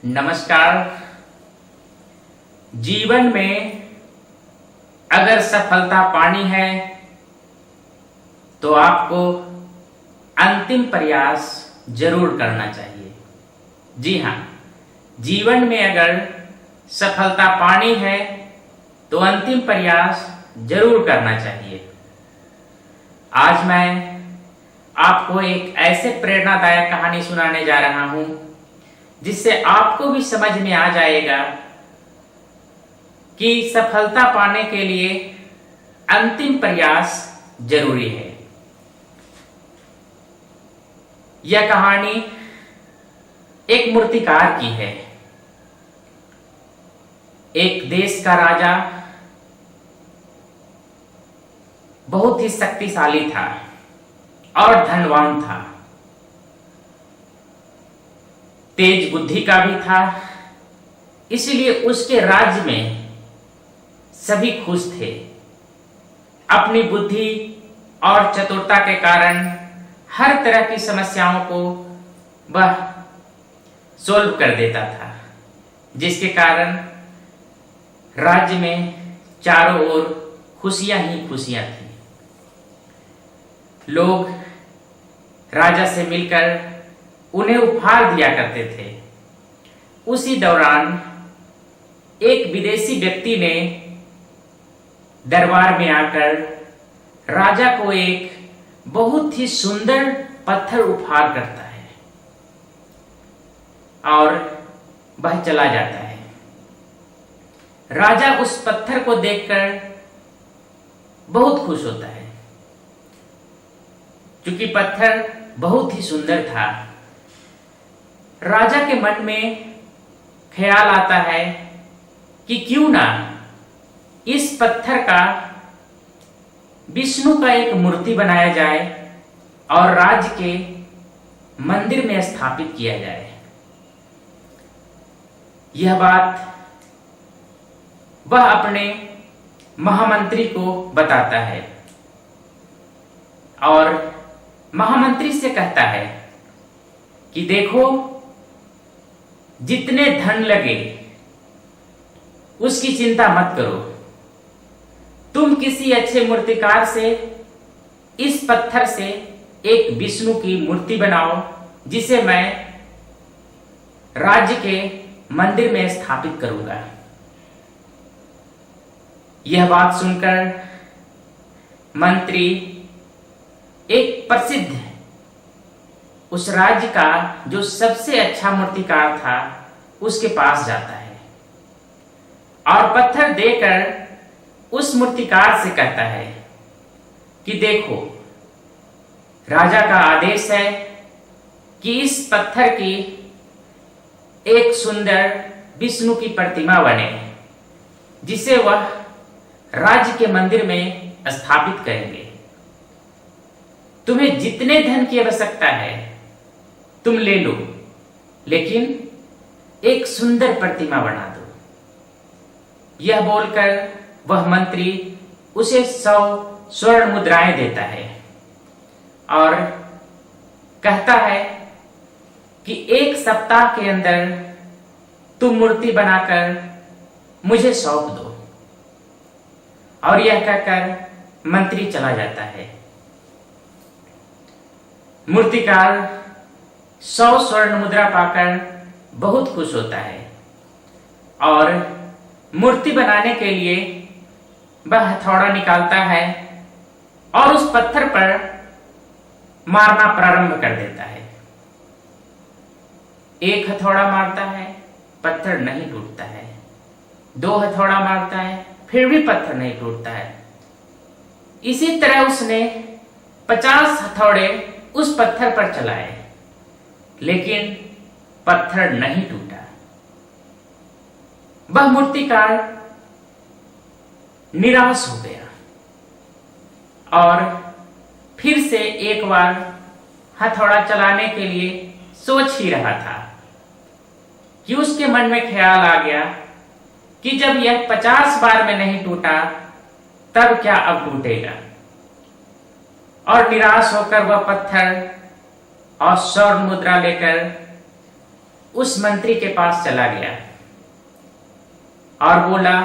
नमस्कार। जीवन में अगर सफलता पानी है तो आपको अंतिम प्रयास जरूर करना चाहिए। जी हाँ, जीवन में अगर सफलता पानी है तो अंतिम प्रयास जरूर करना चाहिए। आज मैं आपको एक ऐसे प्रेरणादायक कहानी सुनाने जा रहा हूं जिससे आपको भी समझ में आ जाएगा कि सफलता पाने के लिए अंतिम प्रयास जरूरी है। यह कहानी एक मूर्तिकार की है। एक देश का राजा बहुत ही शक्तिशाली था और धनवान था, तेज बुद्धि का भी था, इसलिए उसके राज्य में सभी खुश थे। अपनी बुद्धि और चतुरता के कारण हर तरह की समस्याओं को वह सोल्व कर देता था, जिसके कारण राज्य में चारों ओर खुशियां ही खुशियां थी। लोग राजा से मिलकर उन्हें उपहार दिया करते थे। उसी दौरान एक विदेशी व्यक्ति ने दरबार में आकर राजा को एक बहुत ही सुंदर पत्थर उपहार करता है और वह चला जाता है। राजा उस पत्थर को देखकर बहुत खुश होता है। क्योंकि पत्थर बहुत ही सुंदर था, राजा के मन में ख्याल आता है कि क्यों ना इस पत्थर का विष्णु का एक मूर्ति बनाया जाए और राज्य के मंदिर में स्थापित किया जाए। यह बात वह अपने महामंत्री को बताता है और महामंत्री से कहता है कि देखो, जितने धन लगे उसकी चिंता मत करो। तुम किसी अच्छे मूर्तिकार से इस पत्थर से एक विष्णु की मूर्ति बनाओ, जिसे मैं राज्य के मंदिर में स्थापित करूंगा। यह बात सुनकर मंत्री एक प्रसिद्ध उस राज्य का जो सबसे अच्छा मूर्तिकार था उसके पास जाता है और पत्थर देकर उस मूर्तिकार से कहता है कि देखो, राजा का आदेश है कि इस पत्थर की एक सुंदर विष्णु की प्रतिमा बने, जिसे वह राज्य के मंदिर में स्थापित करेंगे। तुम्हें जितने धन की आवश्यकता है तुम ले लो, लेकिन एक सुंदर प्रतिमा बना दो। यह बोलकर वह मंत्री उसे 100 स्वर्ण मुद्राएं देता है और कहता है कि 1 सप्ताह के अंदर तुम मूर्ति बनाकर मुझे सौंप दो। और यह कहकर मंत्री चला जाता है। मूर्तिकार 100 स्वर्ण मुद्रा पाकर बहुत खुश होता है और मूर्ति बनाने के लिए वह हथौड़ा निकालता है और उस पत्थर पर मारना प्रारंभ कर देता है। एक हथौड़ा मारता है, पत्थर नहीं टूटता है। 2 हथौड़ा मारता है, फिर भी पत्थर नहीं टूटता है। इसी तरह उसने 50 हथौड़े उस पत्थर पर चलाए, लेकिन पत्थर नहीं टूटा। वह मूर्तिकार निराश हो गया और फिर से एक बार हथौड़ा चलाने के लिए सोच ही रहा था कि उसके मन में ख्याल आ गया कि जब यह 50 बार में नहीं टूटा तब क्या अब टूटेगा। और निराश होकर वह पत्थर और स्वर्ण मुद्रा लेकर उस मंत्री के पास चला गया और बोला,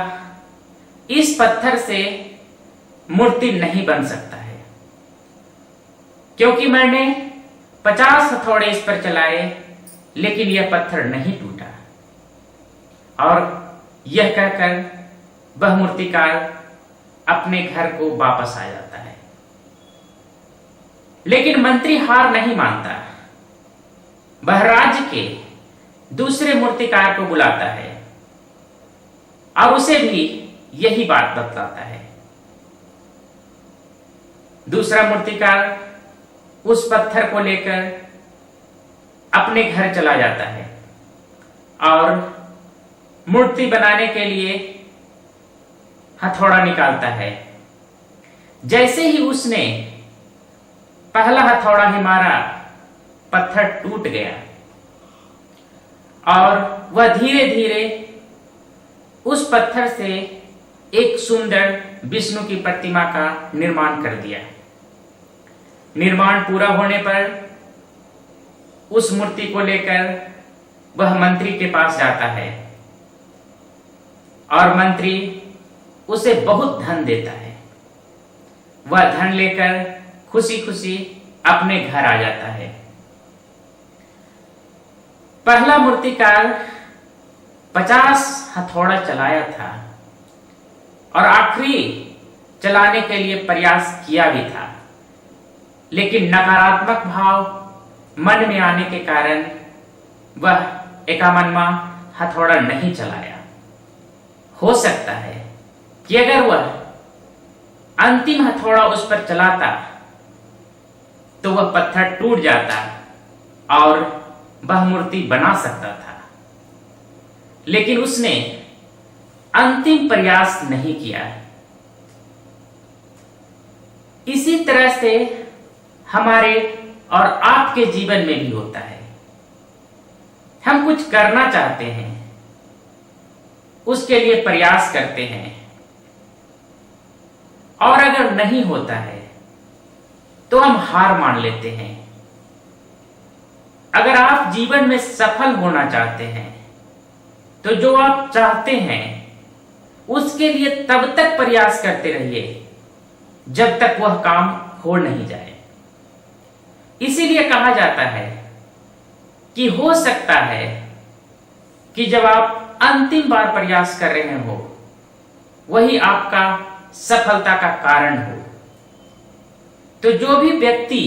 इस पत्थर से मूर्ति नहीं बन सकता है, क्योंकि मैंने 50 हथौड़े इस पर चलाए लेकिन यह पत्थर नहीं टूटा। और यह कहकर वह मूर्तिकार अपने घर को वापस आ जाता है। लेकिन मंत्री हार नहीं मानता, वह राज्य के दूसरे मूर्तिकार को बुलाता है और उसे भी यही बात बतलाता है। दूसरा मूर्तिकार उस पत्थर को लेकर अपने घर चला जाता है और मूर्ति बनाने के लिए हथौड़ा निकालता है। जैसे ही उसने पहला हथौड़ा ही मारा, पत्थर टूट गया और वह धीरे धीरे उस पत्थर से एक सुंदर विष्णु की प्रतिमा का निर्माण कर दिया। निर्माण पूरा होने पर उस मूर्ति को लेकर वह मंत्री के पास जाता है और मंत्री उसे बहुत धन देता है। वह धन लेकर खुशी खुशी अपने घर आ जाता है। पहला मूर्तिकार 50 हथौड़ा चलाया था और आखिरी चलाने के लिए प्रयास किया भी था, लेकिन नकारात्मक भाव मन में आने के कारण वह एकामनमा हथौड़ा नहीं चलाया। हो सकता है कि अगर वह अंतिम हथौड़ा उस पर चलाता तो वह पत्थर टूट जाता और वह मूर्ति बना सकता था, लेकिन उसने अंतिम प्रयास नहीं किया। इसी तरह से हमारे और आपके जीवन में भी होता है। हम कुछ करना चाहते हैं, उसके लिए प्रयास करते हैं और अगर नहीं होता है तो हम हार मान लेते हैं। अगर आप जीवन में सफल होना चाहते हैं तो जो आप चाहते हैं उसके लिए तब तक प्रयास करते रहिए जब तक वह काम हो नहीं जाए। इसीलिए कहा जाता है कि हो सकता है कि जब आप अंतिम बार प्रयास कर रहे हो वही आपका सफलता का कारण हो। तो जो भी व्यक्ति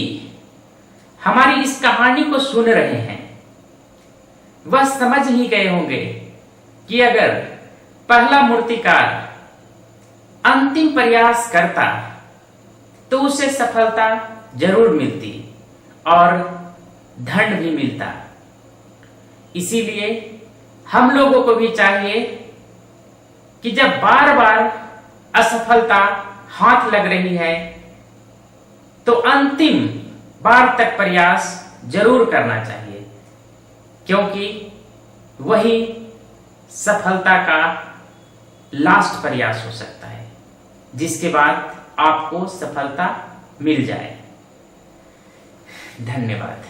हमारी इस कहानी को सुन रहे हैं वह समझ ही गए होंगे कि अगर पहला मूर्तिकार अंतिम प्रयास करता तो उसे सफलता जरूर मिलती और धन भी मिलता। इसीलिए हम लोगों को भी चाहिए कि जब बार बार असफलता हाथ लग रही है तो अंतिम बार तक प्रयास जरूर करना चाहिए, क्योंकि वही सफलता का लास्ट प्रयास हो सकता है जिसके बाद आपको सफलता मिल जाए। धन्यवाद।